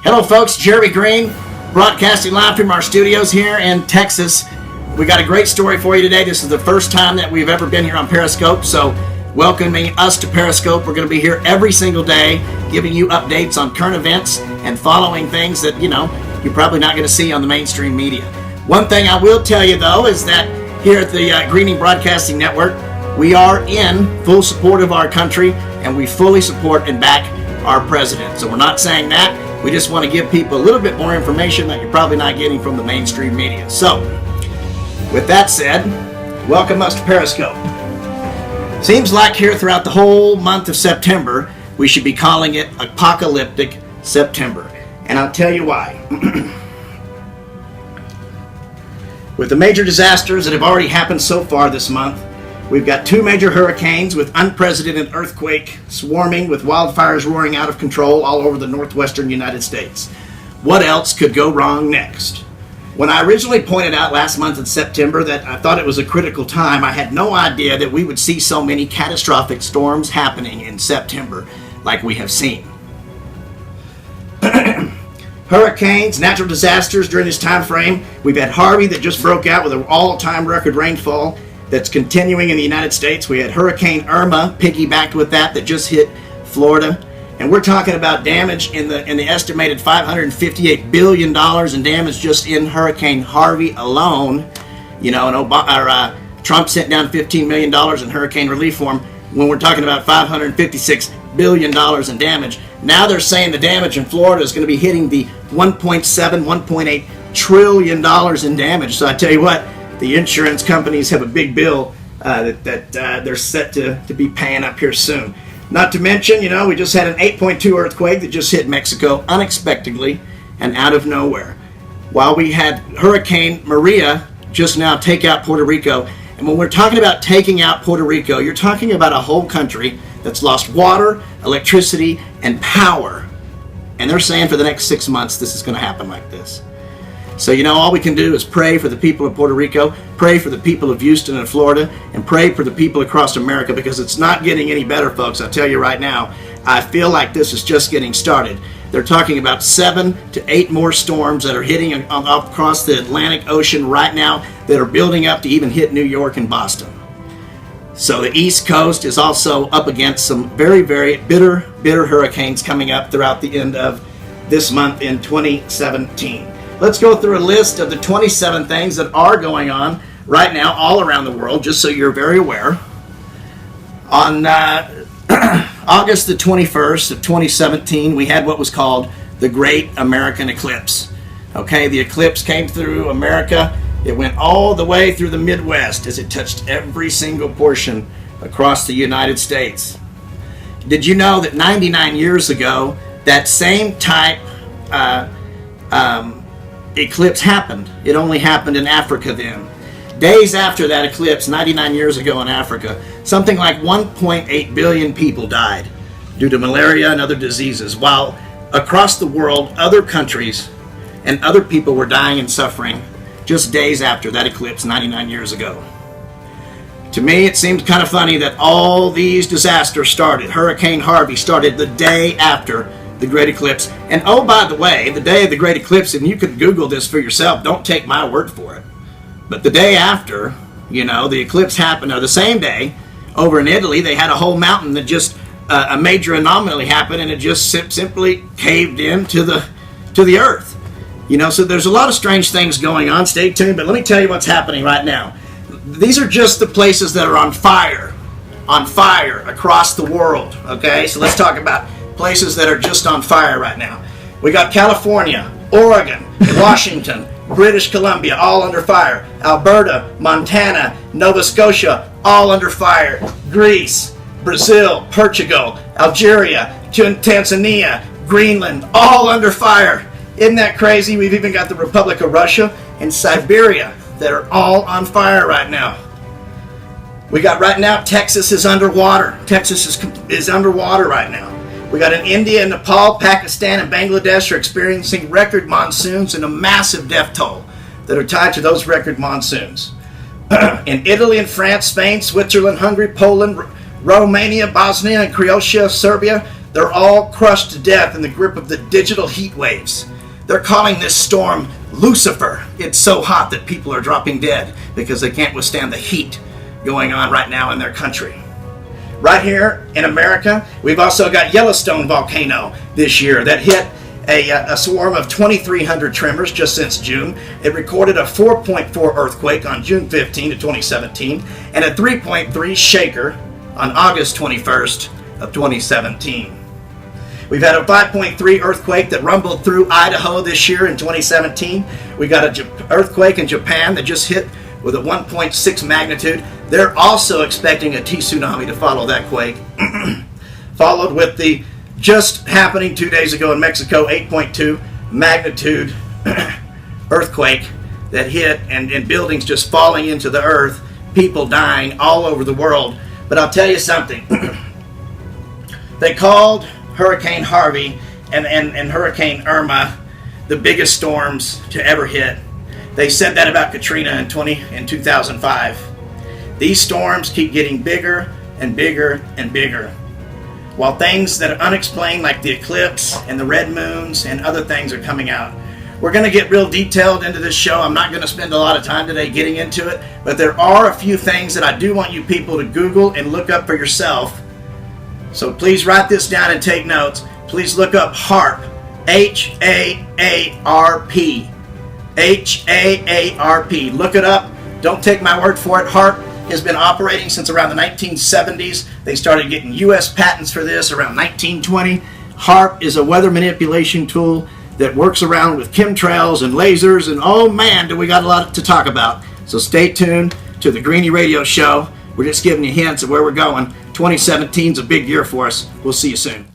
Hello folks, Jerry Green, broadcasting live from our studios here in Texas. We got a great story for you today. This is the first time that we've ever been here on Periscope, so welcoming us to Periscope. We're going to be here every single day, giving you updates on current events and following things that, you're probably not going to see on the mainstream media. One thing I will tell you, though, is that here at the Greening Broadcasting Network, we are in full support of our country, and we fully support and back our president. So we're not saying that. We just want to give people a little bit more information that you're probably not getting from the mainstream media. So, with that said, welcome us to Periscope. Seems like here throughout the whole month of September, we should be calling it Apocalyptic September. And I'll tell you why. With the major disasters that have already happened so far this month, we've got 2 major hurricanes with unprecedented earthquake swarming with wildfires roaring out of control all over the northwestern United States. What else could go wrong next? When I originally pointed out last month in September that I thought it was a critical time, I had no idea that we would see so many catastrophic storms happening in September like we have seen. Hurricanes, natural disasters during this time frame. We've had Harvey that just broke out with an all-time record rainfall that's continuing in the United States. We had Hurricane Irma piggybacked with that just hit Florida. And we're talking about damage in the estimated $558 billion in damage just in Hurricane Harvey alone. And Trump sent down $15 million in hurricane relief for him when we're talking about $556 billion in damage. Now they're saying the damage in Florida is going to be hitting the $1.8 trillion in damage. So I tell you what, the insurance companies have a big bill that they're set to be paying up here soon. Not to mention, we just had an 8.2 earthquake that just hit Mexico unexpectedly and out of nowhere. While we had Hurricane Maria just now take out Puerto Rico. And when we're talking about taking out Puerto Rico, you're talking about a whole country that's lost water, electricity, and power. And they're saying for the next 6 months this is going to happen like this. So, all we can do is pray for the people of Puerto Rico, pray for the people of Houston and Florida, and pray for the people across America, because it's not getting any better, folks. I'll tell you right now, I feel like this is just getting started. They're talking about 7 to 8 more storms that are hitting across the Atlantic Ocean right now that are building up to even hit New York and Boston. So the East Coast is also up against some very, very bitter hurricanes coming up throughout the end of this month in 2017. Let's go through a list of the 27 things that are going on right now all around the world, just so you're very aware. On August the 21st of 2017, we had what was called the Great American Eclipse. Okay, the eclipse came through America. It went all the way through the Midwest as it touched every single portion across the United States. Did you know that 99 years ago, that same type eclipse happened? It only happened in Africa then. Days after that eclipse, 99 years ago in Africa, something like 1.8 billion people died due to malaria and other diseases, while across the world, other countries and other people were dying and suffering just days after that eclipse 99 years ago. To me, it seems kind of funny that all these disasters started. Hurricane Harvey started the day after the Great Eclipse. And oh, by the way, the day of the Great Eclipse, and you could Google this for yourself, don't take my word for it, but the day after, the eclipse happened, or the same day, over in Italy, they had a whole mountain that just, a major anomaly happened, and it just simply caved into the earth. So there's a lot of strange things going on. Stay tuned, but let me tell you what's happening right now. These are just the places that are on fire across the world, okay? So let's talk about places that are just on fire right now. We got California, Oregon, Washington, British Columbia, all under fire. Alberta, Montana, Nova Scotia, all under fire. Greece, Brazil, Portugal, Algeria, Tanzania, Greenland, all under fire. Isn't that crazy? We've even got the Republic of Russia and Siberia that are all on fire right now. We got right now, Texas is underwater. Texas is underwater right now. We got in India and Nepal, Pakistan, and Bangladesh are experiencing record monsoons and a massive death toll that are tied to those record monsoons. In Italy and France, Spain, Switzerland, Hungary, Poland, Romania, Bosnia, and Croatia, Serbia, They're all crushed to death in the grip of the digital heat waves. They're calling this storm Lucifer. It's so hot that people are dropping dead because they can't withstand the heat going on right now in their country. Right here in America, we've also got Yellowstone volcano this year that hit a swarm of 2,300 tremors just since June. It recorded a 4.4 earthquake on June 15 of 2017 and a 3.3 shaker on August 21st of 2017. We've had a 5.3 earthquake that rumbled through Idaho this year in 2017. We got an earthquake in Japan that just hit with a 1.6 magnitude. They're also expecting a tsunami to follow that quake. Followed with the just happening 2 days ago in Mexico, 8.2 magnitude earthquake that hit, and buildings just falling into the earth, people dying all over the world. But I'll tell you something. They called Hurricane Harvey and Hurricane Irma the biggest storms to ever hit. They said that about Katrina in 2005. These storms keep getting bigger and bigger and bigger. While things that are unexplained, like the eclipse and the red moons and other things, are coming out. We're going to get real detailed into this show. I'm not going to spend a lot of time today getting into it, but there are a few things that I do want you people to Google and look up for yourself. So please write this down and take notes. Please look up HAARP, H-A-A-R-P, H-A-A-R-P. Look it up. Don't take my word for it. HAARP has been operating since around the 1970s. They started getting U.S. patents for this around 1920. HAARP is a weather manipulation tool that works around with chemtrails and lasers, and oh man, do we got a lot to talk about. So stay tuned to the Greenie Radio Show. We're just giving you hints of where we're going. 2017 is a big year for us. We'll see you soon.